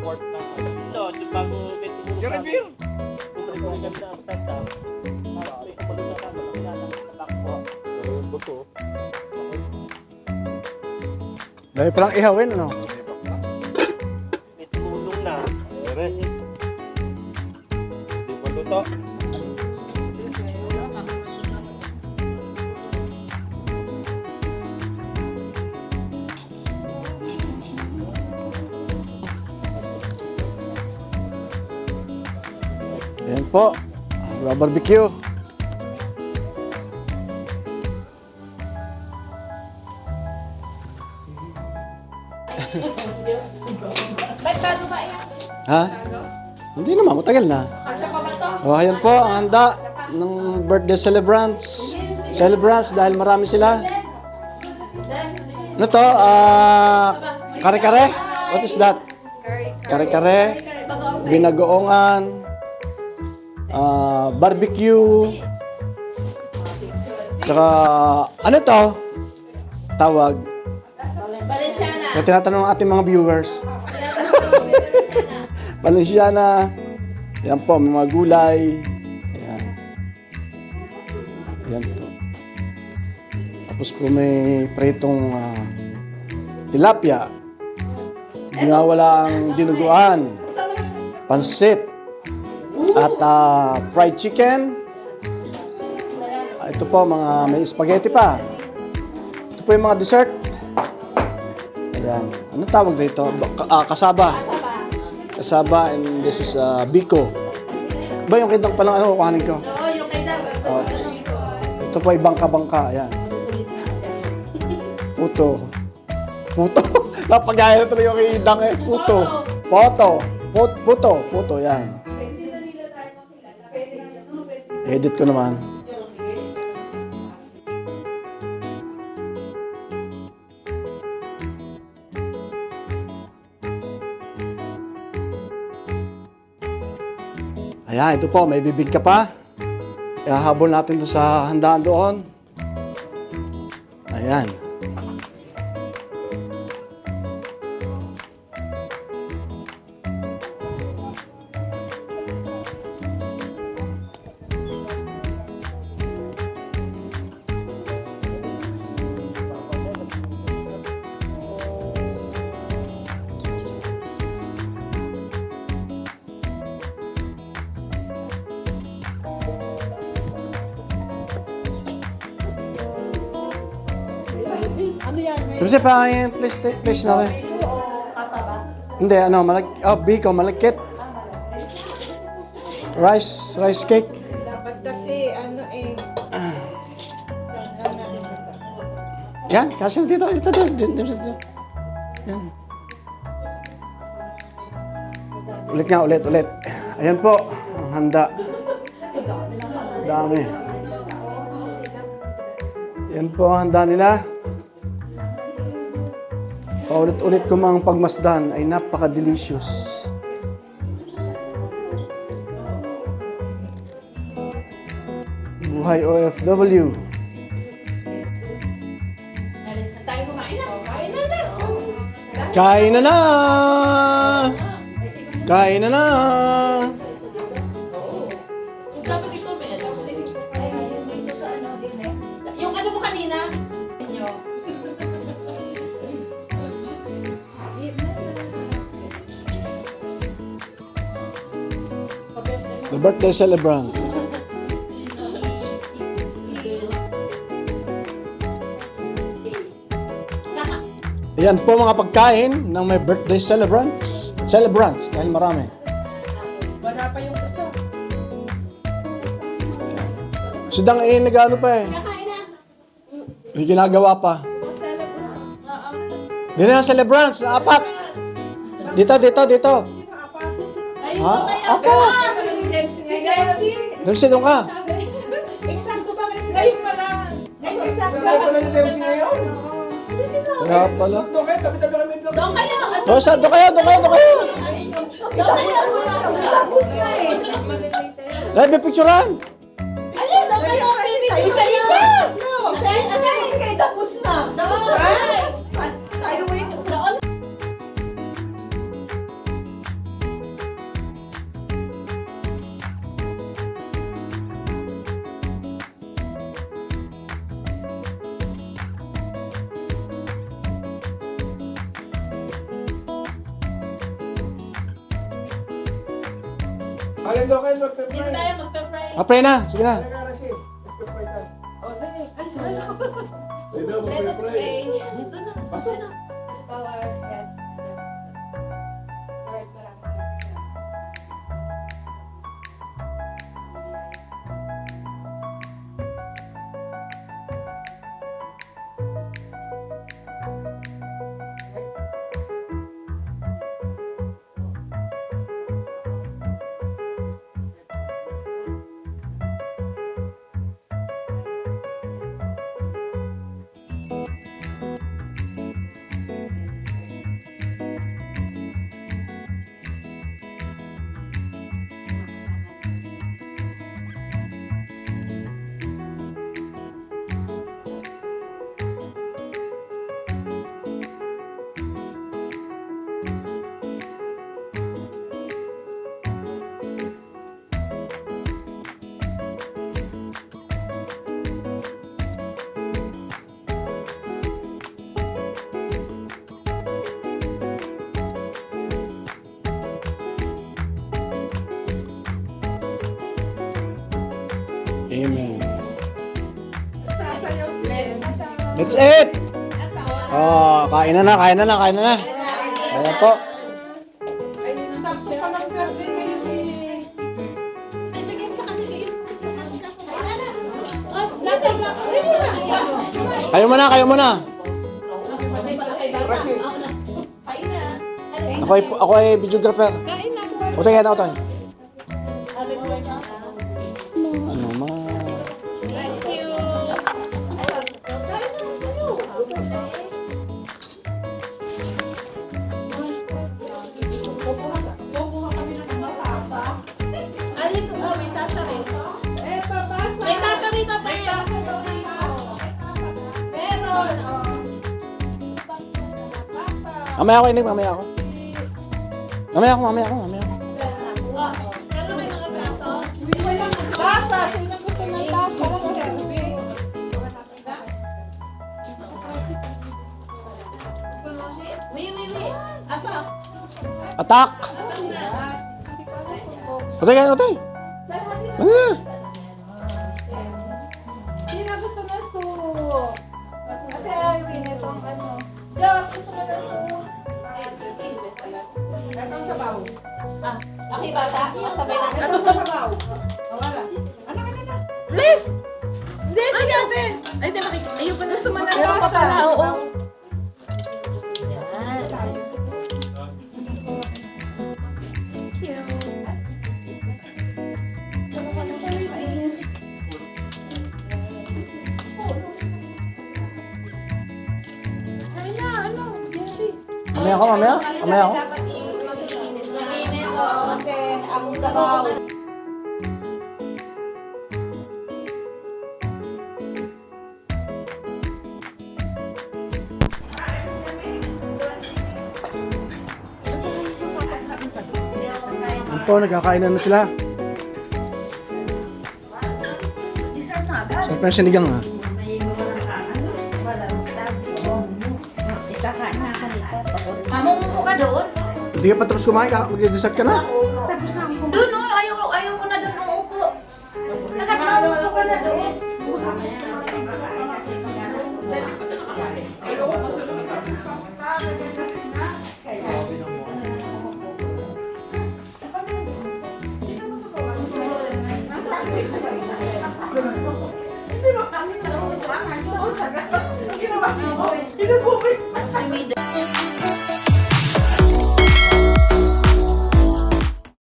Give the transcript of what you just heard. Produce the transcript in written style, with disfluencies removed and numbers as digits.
report na. Ito, yung bago may Yung review. Buto. Dahil palang ihawin, ano? May tulong na. Hindi pa luto. Ayan po. Barbecue. Ba't bago ba yan? Ha? Hindi naman, matagal na. Asya pa ba to? Oh, ayan po, ang handa ng birthday celebrants. Celebrants dahil marami sila. Ano to? Kare-kare? What is that? Kare-kare, binagoongan, barbecue, saka ano to? Tawag. Valenciana. Kaya tinatanong ng ating mga viewers. Valenciana. Yan po, may mga gulay. Ayan. Ayan po. Tapos po may pritong tilapia. Hindi nga wala ang dinuguan. Pansit. At fried chicken. Ito po, mga may spaghetti pa. Ito po yung mga dessert. Ayan. Anong tawag dito? Kasaba. Kasaba, and this is biko. Ba yung kitang palang ano, kuhanin ko? Oo, yung kaida. Ito po ay bangka-bangka. Ayan. Puto. Puto. Napagaya na tuloy yung idang eh. Puto. Poto. Puto. Puto. Yan. Edit ko naman. Ayan, ito po, may bibig ka pa. Ihahabol natin doon sa handaan doon. Ayan. Ano yan? May Sabi siya pa, please na rin. kasaba? Hindi, ano, biko, malagkit. Rice cake. Dapat kasi, ano eh. Lang natin ito. Yan, kasi dito. Yan. Ulit. Ayan po, ang handa. Dami. Yan po ang handa nila. Paulit-ulit ko mga pagmasdan ay napaka-delicious. Buhay OFW. Tayo kumain na. Kain na. Kain na na! Kain na na! Dapat ito, may alam mo din. Dito sa ano din eh. Yung ano mo kanina? Inyo. The birthday celebrant. Ayan po mga pagkain ng may birthday celebrants. Celebrants, dahil marami. Wala pa yung gusto. Si Dang nag-ano pa eh. Kakain na. May ginagawa pa. Dito na celebrants, na apat. Dito. Ayun Ha? ba kayo? Ako. Dempsey, doon ka. Eksakto ba kayo? Ngayon pa lang. Ngayon, eksakto. Kaya pala. Doon kayo. Doon kayo. Doon kayo. Tapos na eh. Dahil may picturean. Ayun, doon kayo. Isa-isa. Isa-isa. Tapos na. Tayo mo yun. Alin daw kayo Dito magpe-pray? tayo magpe-pray. Pray na. Sige na. Magpe-pray tayo. Ay, sorry. Let us pray. Dito na. Dito na. Let's bow our head. Lord, maraming Amen. Let's eat! Oh, kain na na. Ayan po. Kayo muna. Ako ay videographer. Utay yan, utay. Ano ma? May tasa rito tayo. Meron. Mamaya ako, Inig. Mamaya ako. Pero may mga plato. Tasa. Sino gusto ng tasa? Wait. Apa? Attack! Utay yan, utay. Ano na? Sino gusto na soup? Ate Irene, itong ano. Diyos, gusto mo na soup? Itong sabaw. Okay, bata. Masabay na. Itong sabaw. O, wala. Ano ka na? Please! Hindi, sige ate. Ay, di makikita. Ayun pa gusto mo na Meron pa pala, oo. Mamaya ako. Dapat mag-iinit. Mag-iinit, oo. Kasi ang sabaw. Ano po, nagkakainan na sila. Sarap na yung sinigang ha. Mamumupo ka doon? Hindi ka pa tapos kumain, mag-dessert ka na. Doon, no? Ayaw ko na doon uupo. Nakatamupo ka na doon. Pero kami na ako. Ano ginawa mo? Pinagubit.